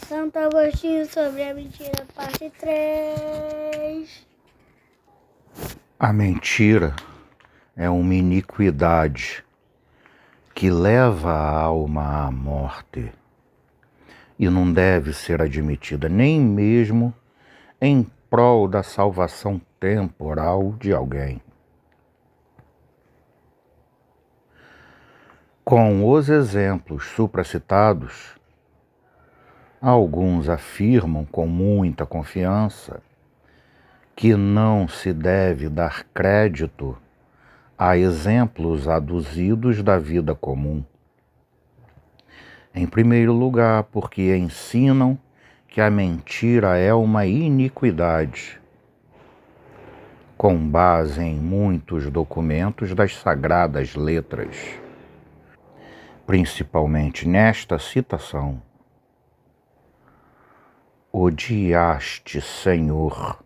Santo Agostinho sobre a mentira, parte 3. A mentira é uma iniquidade que leva a alma à morte e não deve ser admitida nem mesmo em prol da salvação temporal de alguém. Com os exemplos supracitados, alguns afirmam com muita confiança que não se deve dar crédito a exemplos aduzidos da vida comum. Em primeiro lugar, porque ensinam que a mentira é uma iniquidade, com base em muitos documentos das Sagradas Letras, principalmente nesta citação: odiaste, Senhor,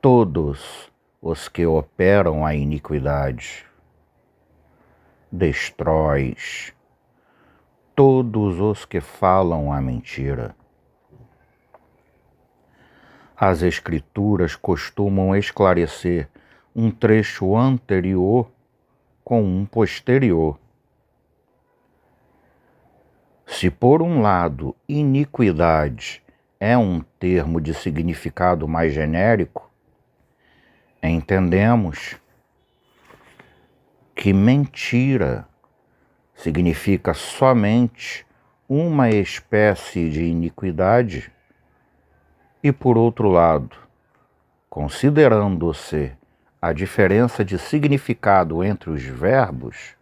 todos os que operam a iniquidade, destróis todos os que falam a mentira. As Escrituras costumam esclarecer um trecho anterior com um posterior. Se por um lado iniquidade é um termo de significado mais genérico, entendemos que mentira significa somente uma espécie de iniquidade e, por outro lado, considerando-se a diferença de significado entre os verbos,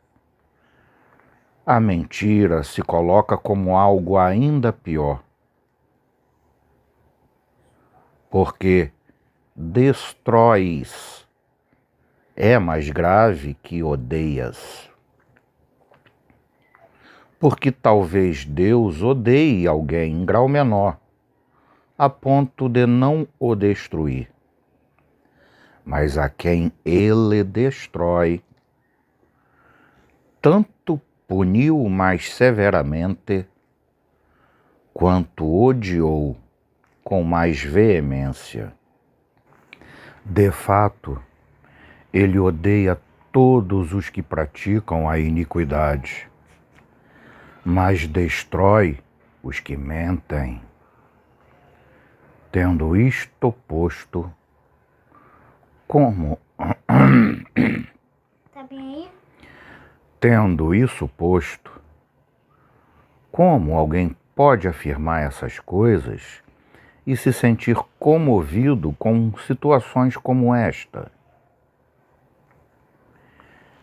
a mentira se coloca como algo ainda pior, porque destróis é mais grave que odeias. Porque talvez Deus odeie alguém em grau menor, a ponto de não o destruir. Mas a quem ele destrói, tanto puniu mais severamente, quanto odiou com mais veemência. De fato, ele odeia todos os que praticam a iniquidade, mas destrói os que mentem. Tendo isto posto, como... Tá bem aí? Tendo isso posto, como alguém pode afirmar essas coisas e se sentir comovido com situações como esta?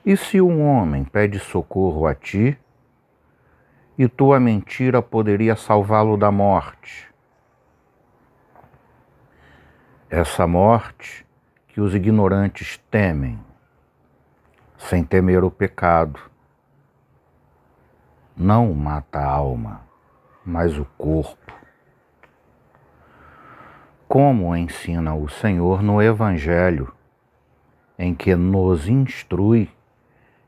E se um homem pede socorro a ti, e tua mentira poderia salvá-lo da morte? Essa morte que os ignorantes temem, sem temer o pecado, não mata a alma, mas o corpo. Como ensina o Senhor no Evangelho, em que nos instrui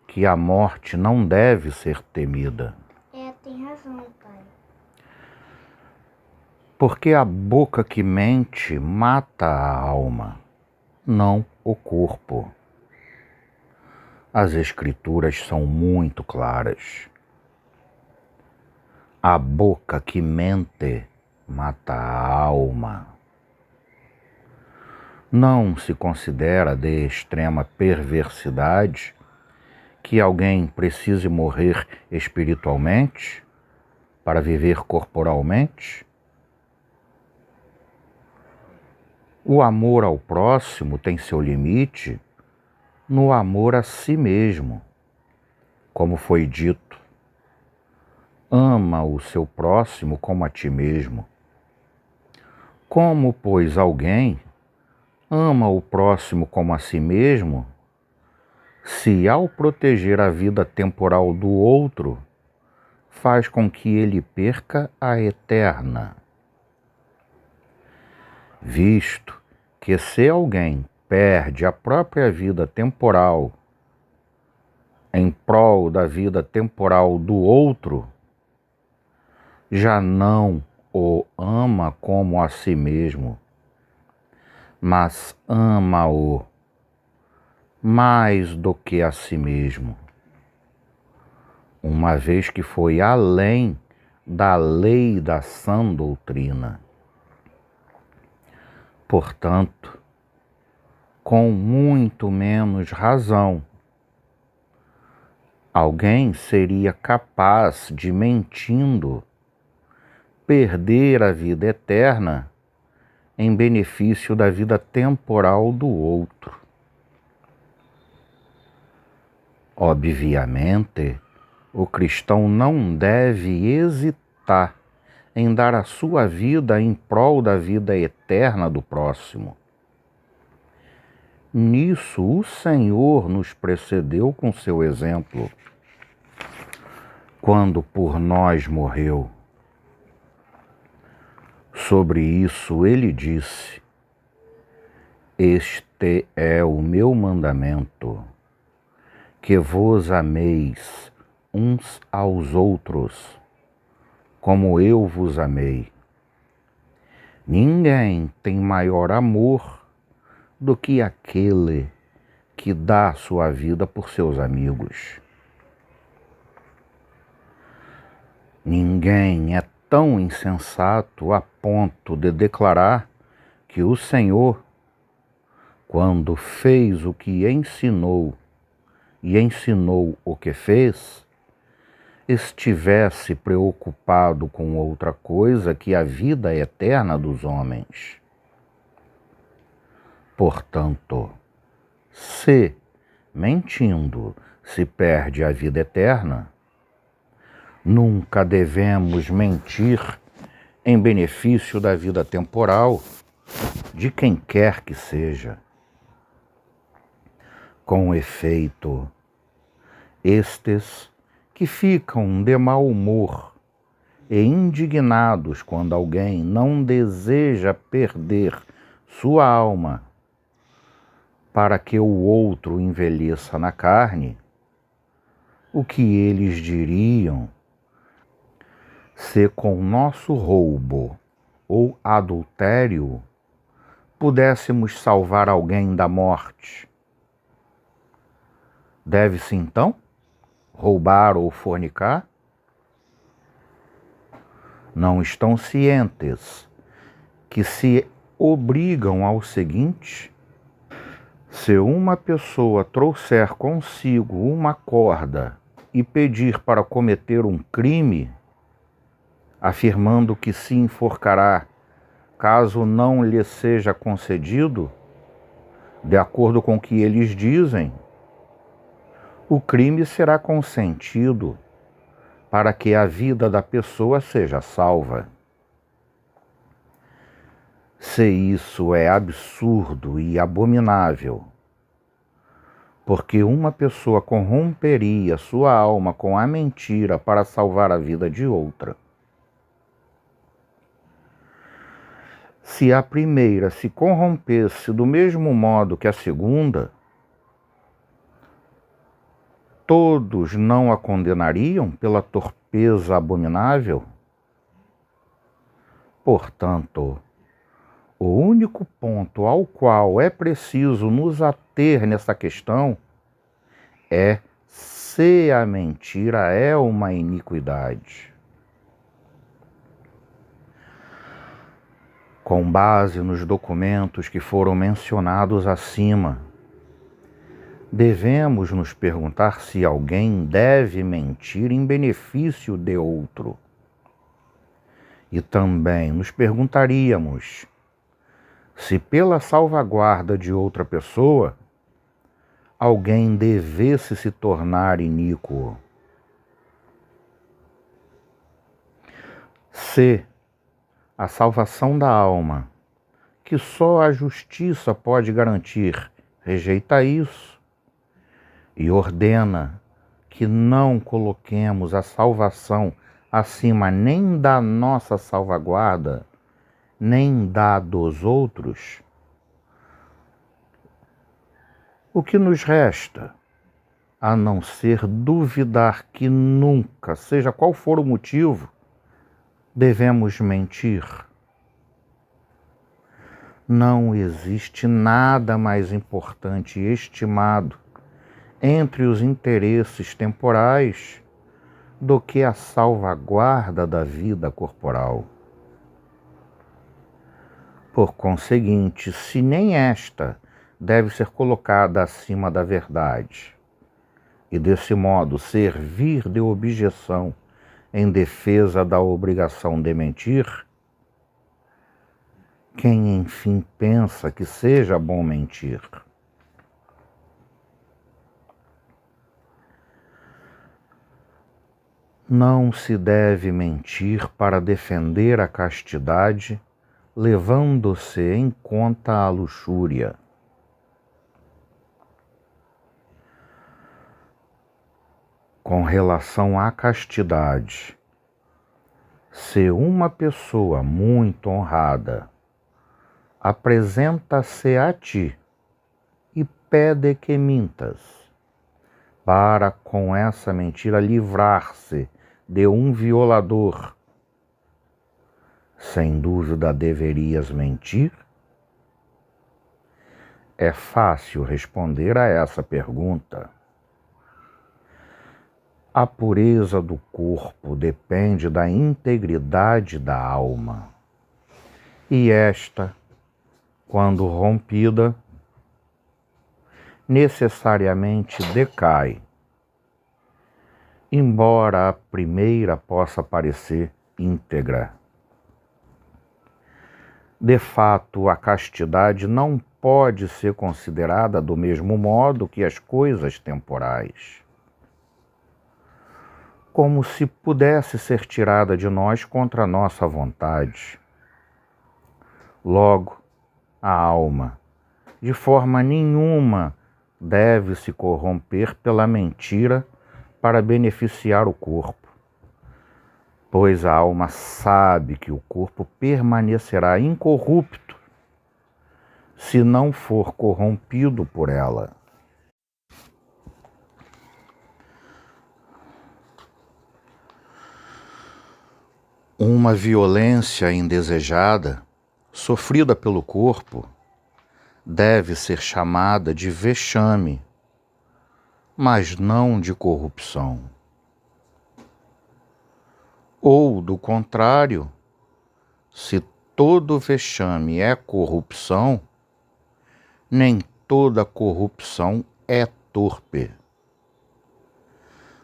que a morte não deve ser temida. Tem razão, pai. Porque a boca que mente mata a alma, não o corpo. As Escrituras são muito claras. A boca que mente mata a alma. Não se considera de extrema perversidade que alguém precise morrer espiritualmente para viver corporalmente? O amor ao próximo tem seu limite no amor a si mesmo. Como foi dito, ama o seu próximo como a ti mesmo. Como, pois, alguém ama o próximo como a si mesmo, se ao proteger a vida temporal do outro, faz com que ele perca a eterna? Visto que se alguém perde a própria vida temporal em prol da vida temporal do outro, já não o ama como a si mesmo, mas ama-o mais do que a si mesmo, uma vez que foi além da lei da sã doutrina. Portanto, com muito menos razão, alguém seria capaz de, mentindo, perder a vida eterna em benefício da vida temporal do outro. Obviamente, o cristão não deve hesitar em dar a sua vida em prol da vida eterna do próximo. Nisso o Senhor nos precedeu com seu exemplo, quando por nós morreu. Sobre isso ele disse: Este é o meu mandamento, que vos ameis uns aos outros, como eu vos amei. Ninguém tem maior amor do que aquele que dá sua vida por seus amigos. Ninguém é tão insensato a ponto de declarar que o Senhor, quando fez o que ensinou e ensinou o que fez, estivesse preocupado com outra coisa que a vida eterna dos homens. Portanto, se, mentindo, se perde a vida eterna, nunca devemos mentir em benefício da vida temporal de quem quer que seja. Com efeito, estes que ficam de mau humor e indignados quando alguém não deseja perder sua alma para que o outro envelheça na carne, o que eles diriam se com nosso roubo ou adultério pudéssemos salvar alguém da morte? Deve-se então roubar ou fornicar? Não estão cientes que se obrigam ao seguinte: se uma pessoa trouxer consigo uma corda e pedir para cometer um crime, afirmando que se enforcará caso não lhe seja concedido, de acordo com o que eles dizem, o crime será consentido para que a vida da pessoa seja salva. Se isso é absurdo e abominável, porque uma pessoa corromperia sua alma com a mentira para salvar a vida de outra. Se a primeira se corrompesse do mesmo modo que a segunda, todos não a condenariam pela torpeza abominável? Portanto, o único ponto ao qual é preciso nos ater nessa questão é se a mentira é uma iniquidade. Com base nos documentos que foram mencionados acima, devemos nos perguntar se alguém deve mentir em benefício de outro. E também nos perguntaríamos se, pela salvaguarda de outra pessoa, alguém devesse se tornar iníquo. Se a salvação da alma, que só a justiça pode garantir, rejeita isso e ordena que não coloquemos a salvação acima nem da nossa salvaguarda, nem da dos outros, o que nos resta, a não ser duvidar que nunca, seja qual for o motivo, devemos mentir? Não existe nada mais importante e estimado entre os interesses temporais do que a salvaguarda da vida corporal. Por conseguinte, se nem esta deve ser colocada acima da verdade, e desse modo servir de objeção em defesa da obrigação de mentir, quem enfim pensa que seja bom mentir? Não se deve mentir para defender a castidade, levando-se em conta a luxúria. Com relação à castidade, se uma pessoa muito honrada apresenta-se a ti e pede que mintas, para com essa mentira livrar-se de um violador, sem dúvida deverias mentir? É fácil responder a essa pergunta. A pureza do corpo depende da integridade da alma, e esta, quando rompida, necessariamente decai, embora a primeira possa parecer íntegra. De fato, a castidade não pode ser considerada do mesmo modo que as coisas temporais, como se pudesse ser tirada de nós contra a nossa vontade. Logo, a alma, de forma nenhuma, deve se corromper pela mentira para beneficiar o corpo, pois a alma sabe que o corpo permanecerá incorrupto se não for corrompido por ela. Uma violência indesejada, sofrida pelo corpo, deve ser chamada de vexame, mas não de corrupção. Ou, do contrário, se todo vexame é corrupção, nem toda corrupção é torpe,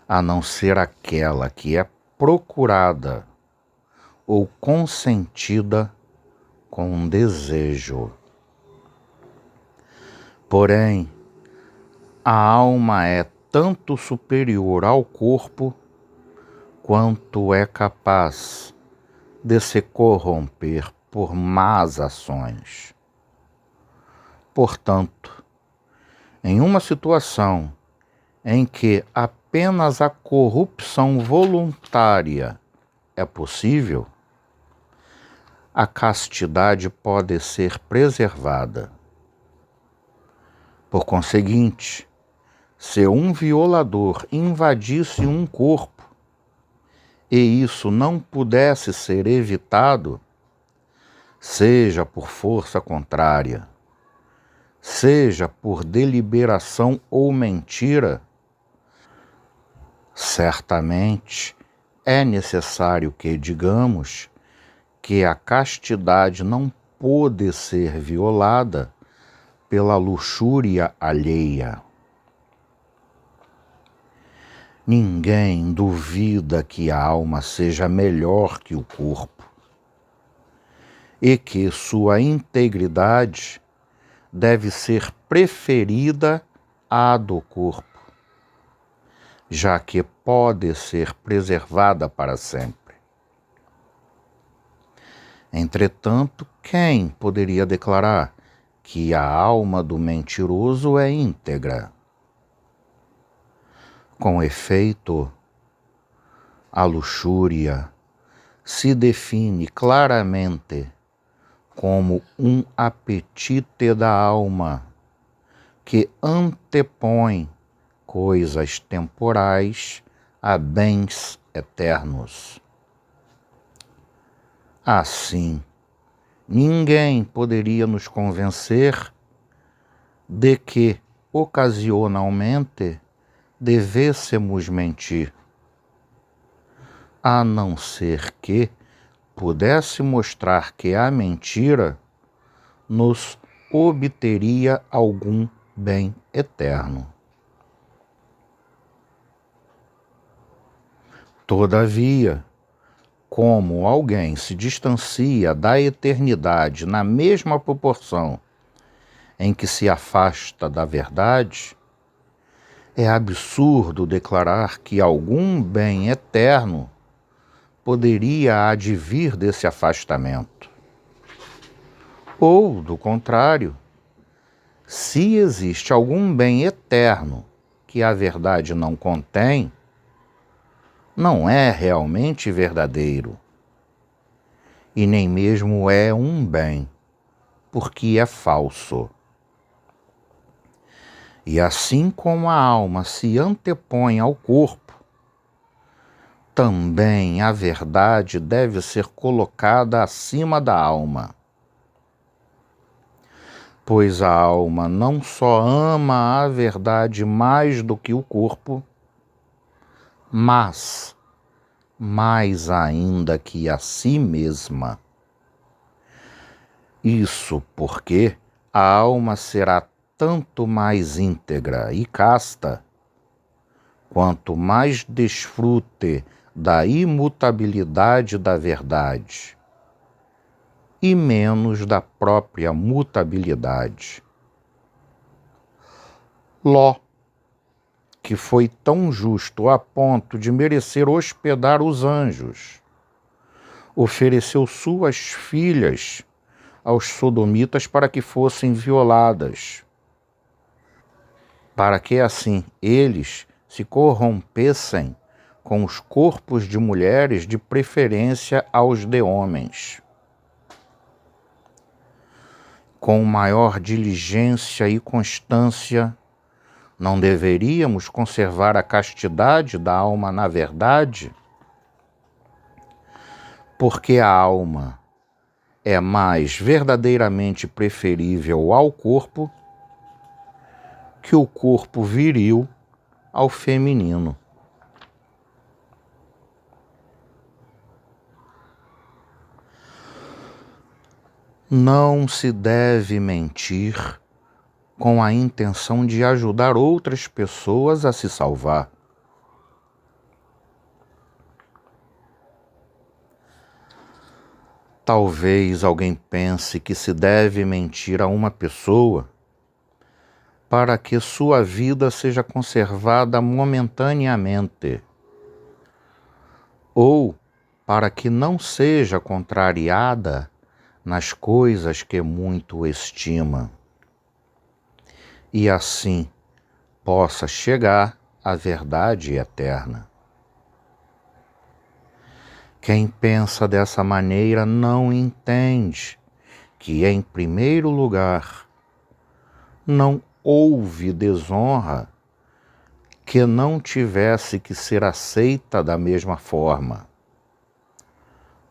a não ser aquela que é procurada ou consentida com desejo. Porém, a alma é tanto superior ao corpo quanto é capaz de se corromper por más ações. Portanto, em uma situação em que apenas a corrupção voluntária é possível, a castidade pode ser preservada. Por conseguinte, se um violador invadisse um corpo e isso não pudesse ser evitado, seja por força contrária, seja por deliberação ou mentira, certamente é necessário que digamos que a castidade não pôde ser violada pela luxúria alheia. Ninguém duvida que a alma seja melhor que o corpo e que sua integridade deve ser preferida à do corpo, já que pode ser preservada para sempre. Entretanto, quem poderia declarar que a alma do mentiroso é íntegra? Com efeito, a luxúria se define claramente como um apetite da alma que antepõe coisas temporais a bens eternos. Assim, ninguém poderia nos convencer de que, ocasionalmente, devêssemos mentir, a não ser que pudesse mostrar que a mentira nos obteria algum bem eterno. Todavia, como alguém se distancia da eternidade na mesma proporção em que se afasta da verdade, é absurdo declarar que algum bem eterno poderia advir desse afastamento. Ou, do contrário, se existe algum bem eterno que a verdade não contém, não é realmente verdadeiro, e nem mesmo é um bem, porque é falso. E assim como a alma se antepõe ao corpo, também a verdade deve ser colocada acima da alma. Pois a alma não só ama a verdade mais do que o corpo, mas mais ainda que a si mesma. Isso porque a alma será tanto mais íntegra e casta, quanto mais desfrute da imutabilidade da verdade e menos da própria mutabilidade. Ló, que foi tão justo a ponto de merecer hospedar os anjos, ofereceu suas filhas aos sodomitas para que fossem violadas, para que assim eles se corrompessem com os corpos de mulheres, de preferência aos de homens. Com maior diligência e constância, não deveríamos conservar a castidade da alma na verdade? Porque a alma é mais verdadeiramente preferível ao corpo que o corpo viril ao feminino. Não se deve mentir com a intenção de ajudar outras pessoas a se salvar. Talvez alguém pense que se deve mentir a uma pessoa para que sua vida seja conservada momentaneamente, ou para que não seja contrariada nas coisas que muito estima, e assim possa chegar à verdade eterna. Quem pensa dessa maneira não entende que, em primeiro lugar, não houve desonra que não tivesse que ser aceita da mesma forma,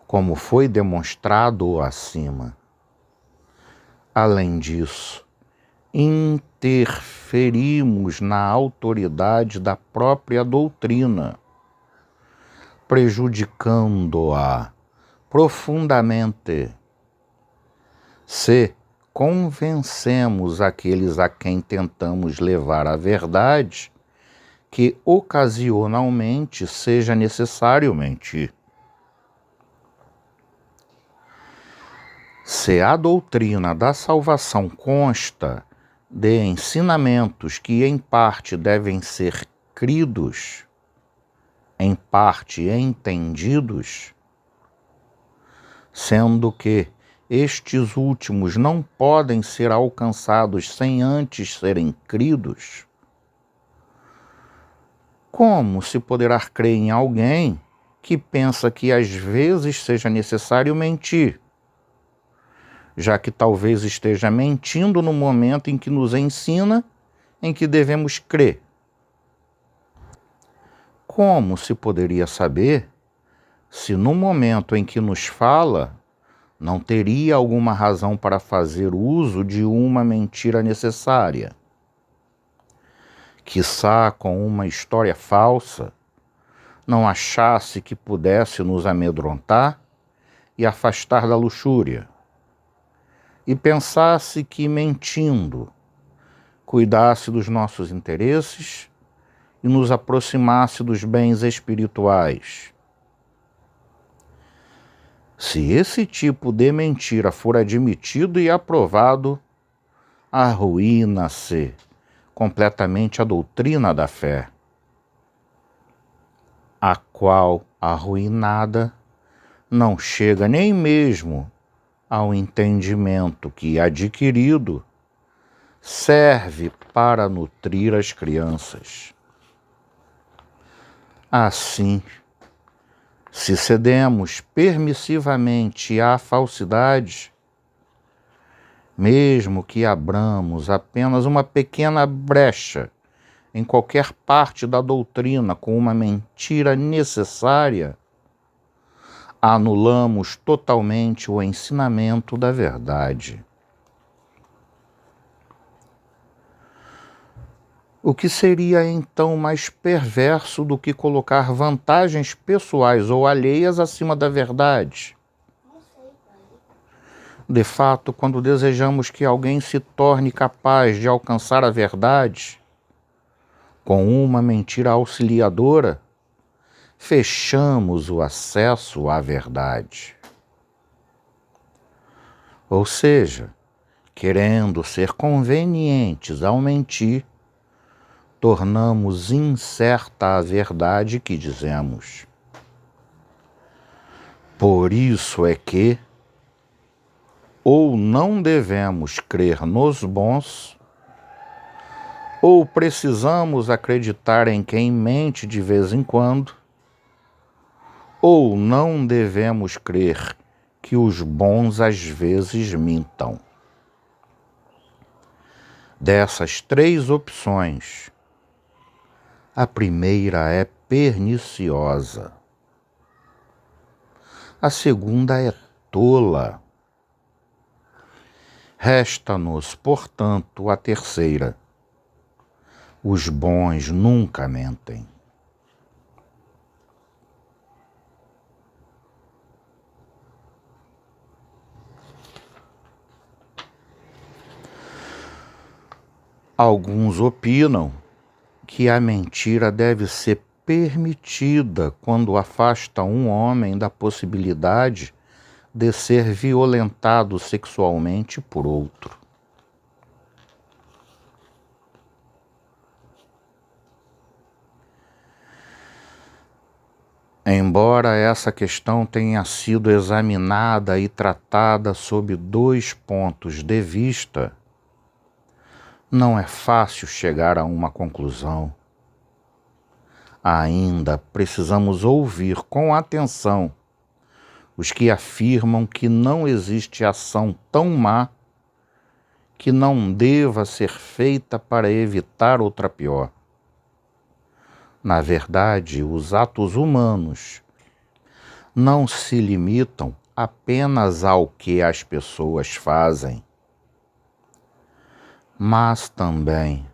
como foi demonstrado acima. Além disso, interferimos na autoridade da própria doutrina, prejudicando-a profundamente. Se convencemos aqueles a quem tentamos levar à verdade que ocasionalmente seja necessário mentir. Se a doutrina da salvação consta de ensinamentos que em parte devem ser cridos, em parte entendidos, sendo que estes últimos não podem ser alcançados sem antes serem cridos, como se poderá crer em alguém que pensa que às vezes seja necessário mentir, já que talvez esteja mentindo no momento em que nos ensina em que devemos crer? Como se poderia saber se no momento em que nos fala não teria alguma razão para fazer uso de uma mentira necessária. Quiçá com uma história falsa, não achasse que pudesse nos amedrontar e afastar da luxúria, e pensasse que, mentindo, cuidasse dos nossos interesses e nos aproximasse dos bens espirituais. Se esse tipo de mentira for admitido e aprovado, arruína-se completamente a doutrina da fé, a qual, arruinada, não chega nem mesmo ao entendimento que, adquirido, serve para nutrir as crianças. Assim, se cedemos permissivamente à falsidade, mesmo que abramos apenas uma pequena brecha em qualquer parte da doutrina com uma mentira necessária, anulamos totalmente o ensinamento da verdade. O que seria então mais perverso do que colocar vantagens pessoais ou alheias acima da verdade? De fato, quando desejamos que alguém se torne capaz de alcançar a verdade, com uma mentira auxiliadora, fechamos o acesso à verdade. Ou seja, querendo ser convenientes ao mentir, tornamos incerta a verdade que dizemos. Por isso é que ou não devemos crer nos bons, ou precisamos acreditar em quem mente de vez em quando, ou não devemos crer que os bons às vezes mintam. Dessas três opções, a primeira é perniciosa. A segunda é tola. Resta-nos, portanto, a terceira. Os bons nunca mentem. Alguns opinam que a mentira deve ser permitida quando afasta um homem da possibilidade de ser violentado sexualmente por outro. Embora essa questão tenha sido examinada e tratada sob 2 pontos de vista, não é fácil chegar a uma conclusão. Ainda precisamos ouvir com atenção os que afirmam que não existe ação tão má que não deva ser feita para evitar outra pior. Na verdade, os atos humanos não se limitam apenas ao que as pessoas fazem, mas também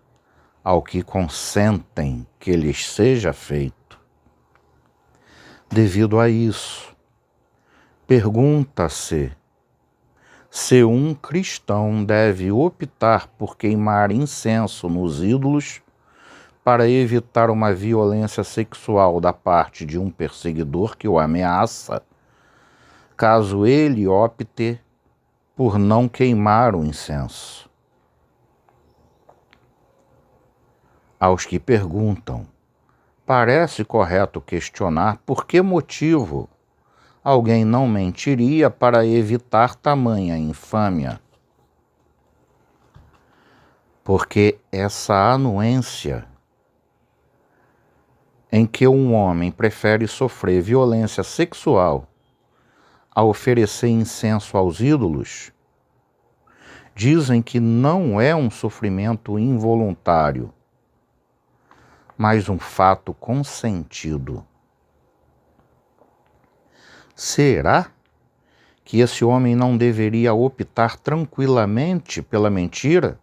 ao que consentem que lhes seja feito. Devido a isso, pergunta-se se um cristão deve optar por queimar incenso nos ídolos para evitar uma violência sexual da parte de um perseguidor que o ameaça, caso ele opte por não queimar o incenso. Aos que perguntam, parece correto questionar por que motivo alguém não mentiria para evitar tamanha infâmia. Porque essa anuência em que um homem prefere sofrer violência sexual a oferecer incenso aos ídolos, dizem que não é um sofrimento involuntário, mas um fato consentido. Será que esse homem não deveria optar tranquilamente pela mentira,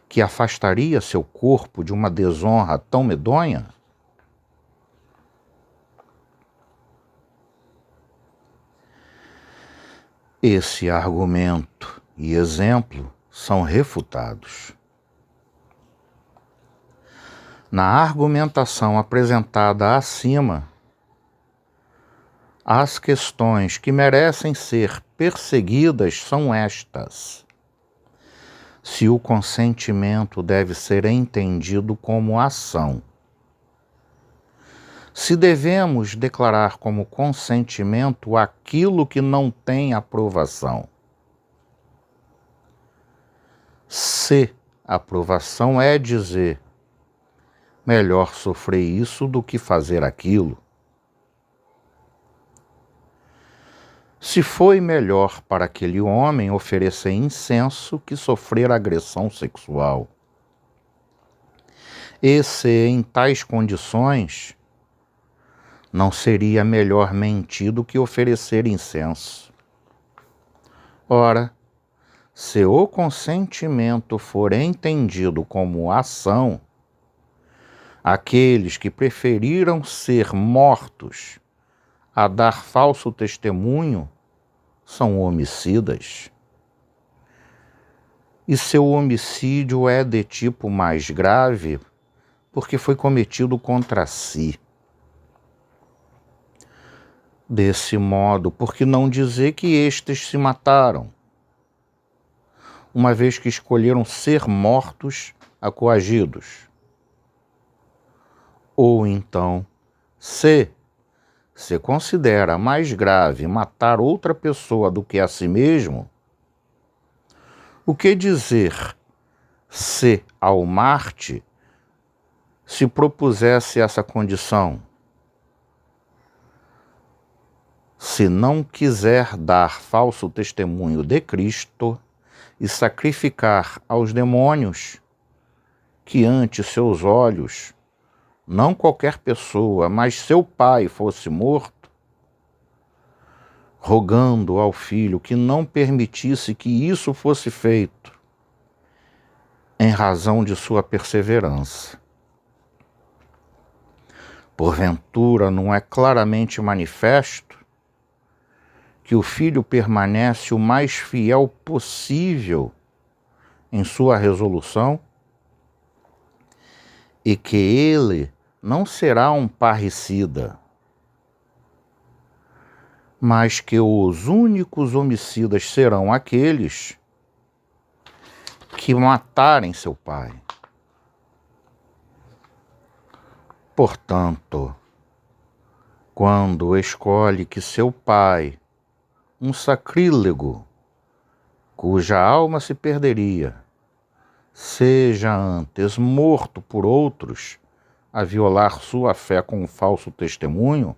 que afastaria seu corpo de uma desonra tão medonha? Esse argumento e exemplo são refutados. Na argumentação apresentada acima, as questões que merecem ser perseguidas são estas: se o consentimento deve ser entendido como ação, se devemos declarar como consentimento aquilo que não tem aprovação, se aprovação é dizer melhor sofrer isso do que fazer aquilo, se foi melhor para aquele homem oferecer incenso que sofrer agressão sexual, e se em tais condições não seria melhor mentir do que oferecer incenso. Ora, se o consentimento for entendido como ação, aqueles que preferiram ser mortos a dar falso testemunho são homicidas. E seu homicídio é de tipo mais grave porque foi cometido contra si. Desse modo, por que não dizer que estes se mataram, uma vez que escolheram ser mortos acoagidos? Ou então, se considera mais grave matar outra pessoa do que a si mesmo, o que dizer se ao Marte se propusesse essa condição? Se não quiser dar falso testemunho de Cristo e sacrificar aos demônios, que ante seus olhos não qualquer pessoa, mas seu pai fosse morto, rogando ao filho que não permitisse que isso fosse feito, em razão de sua perseverança. Porventura não é claramente manifesto que o filho permanece o mais fiel possível em sua resolução e que ele não será um parricida, mas que os únicos homicidas serão aqueles que matarem seu pai. Portanto, quando escolhe que seu pai, um sacrílego, cuja alma se perderia, seja antes morto por outros a violar sua fé com um falso testemunho,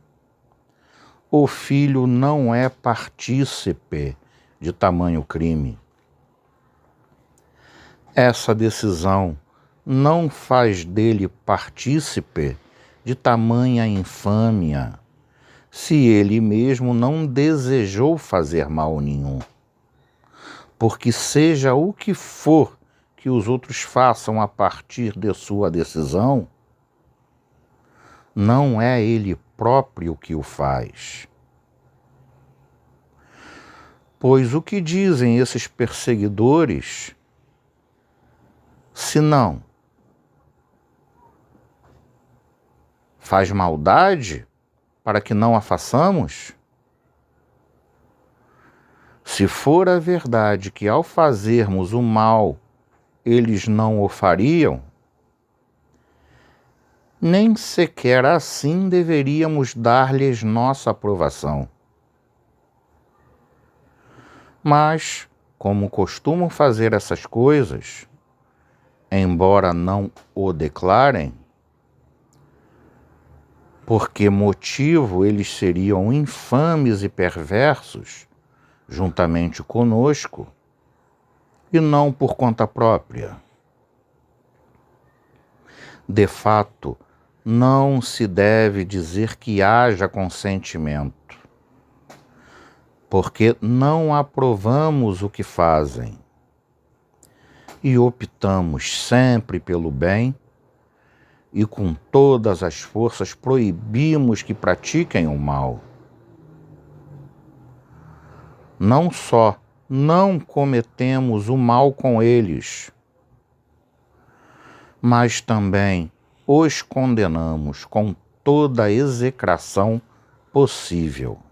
o filho não é partícipe de tamanho crime. Essa decisão não faz dele partícipe de tamanha infâmia, se ele mesmo não desejou fazer mal nenhum. Porque seja o que for que os outros façam a partir de sua decisão, não é ele próprio que o faz. Pois o que dizem esses perseguidores, se não faz maldade para que não a façamos? Se for a verdade que ao fazermos o mal eles não o fariam, nem sequer assim deveríamos dar-lhes nossa aprovação. Mas, como costumam fazer essas coisas, embora não o declarem, por que motivo eles seriam infames e perversos, juntamente conosco, e não por conta própria? De fato, não se deve dizer que haja consentimento. porque não aprovamos o que fazem e optamos sempre pelo bem e com todas as forças proibimos que pratiquem o mal. Não só não cometemos o mal com eles, mas também os condenamos com toda a execração possível.